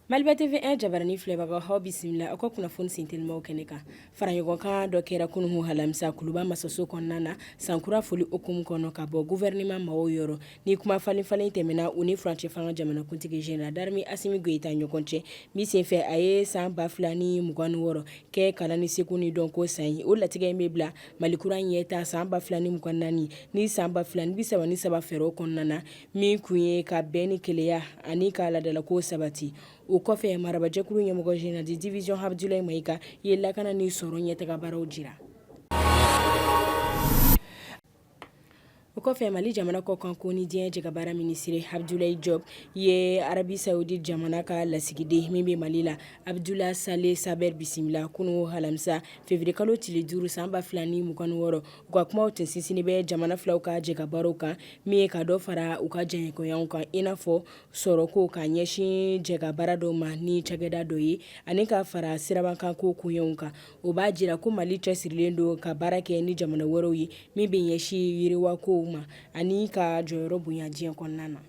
Maliba TV1 jabarani filɛbagaw haw bisimila aw ka kunnafoni sintelmaw kɛnɛ kan faraɲɔgɔnkan dɔ kɛra kunungu halamisa kuluba masaso kɔnɔna na sankura foli okumu kɔnɔ ka bɔ gouvernement maaw yɔrɔ ni kuma falen tɛmɛna u ni furancɛ fanga jamanakuntigi Général d'armée Assimi Goïta ɲɔgɔn cɛ min senfɛ a ye san 2026 kɛ kalan ni seko ni dɔnko san ye o latigɛ in bɛ bila Malikura ɲɛta san 2024 ni san 2033 fɛɛrɛw kɔnɔna na min kun ye ka bɛn ni keleya ani ka ladalako sabati. O kɔfɛ marabajɛkuru ɲɛmɔgɔ Général de division Abdoulaye Maïga ye lakana ni sɔrɔ ɲɛtaga baaraw jira. O kɔfɛ Mali jamana kɔkan ko ni diɲɛ jɛgɛbaara minisiri Abdoulaye Diop ye Arabi Saoudite jamana ka lasigiden min bɛ Mali la Abdoulaye Saleh Saber bisimila kunungu halamisa février kalo tile 5 san 2026 u ka kumaw tun sinsinni bɛ jamana filaw ka jɛgɛbaaraw kan min ye ka dɔ fara u ka jɛɲɔgɔnyaw kan i n'a fɔ sɔrɔko ka ɲɛsin jɛgɛbaara dɔw ma ni cakɛda dɔ ye ani ka fara sirabakanko kunɲɛw kan o b'a jira ko Mali cɛsirilen don ka baara kɛ ni jamana wɛrɛw ye min bɛ ɲɛsin yiriwako ma ani ka jɔyɔrɔ bonya diɲɛ kɔnɔna na.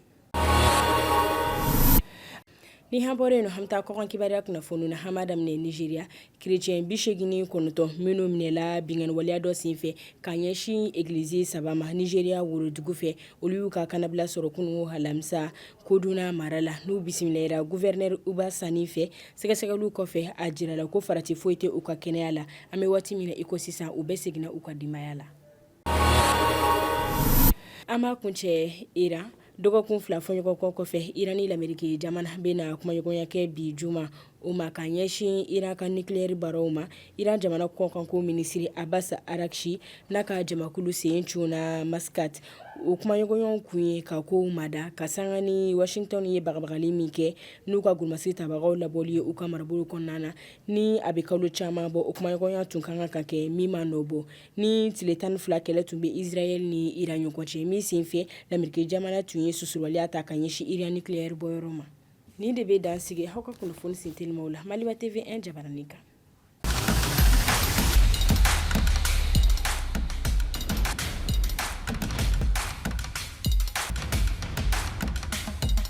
Ni hanbɔre no hamta kɔkan kibaruya kunnafoni na hama daminɛ Nigeria chrétien 89 minnu minɛla bingani waleya dɔ senfɛ ka ɲɛsin église 3 ma Nigeria worodugu fɛ olu y'u ka kanabila sɔrɔ kunungu halamisa Koduna mara la n'u bisimilayira gouverneur Uba Sani fɛ sɛgɛsɛgɛliw kɔfɛ a jirala ko farati foyi tɛ u ka kɛnɛya la an bɛ waati min na iko sisan u bɛ seginna u ka denbaya la. Ama kuncɛ Iran dɔgɔkun 2 fɔɲɔgɔnkɔ kɔfɛ Iran ni l'Amérique jamana bɛna kumaɲɔgɔnya kɛ bi juma o ma ka ɲɛsin Iran ka nucléaire baaraw ma Iran jamana kɔkanko minisiri Abbas Araghchi n'a ka jamakulu sen cunna Mascat o kumaɲɔgɔnyaw kun ye ka kow mada ka sanga ni Washington ye bagabagali min kɛ n'u ka golomasigi tabagaw labɔli ye u ka marabolo kɔnɔna na ni a bɛ kalo caman bɔ o kumaɲɔgɔnya tun kan ka kɛ min ma nɔ bɔ ni tile 12 kɛlɛ tun bɛ Israël ni Iran ɲɔgɔn cɛ min senfɛ l'Amérique jamana tun ye susurabaliya ta ka ɲɛsin Iran nucléaire bɔyɔrɔ ma. Ni de bɛ dan sigi aw ka kunnafoni sintelmaw la Maliba TV1 jabarani kan.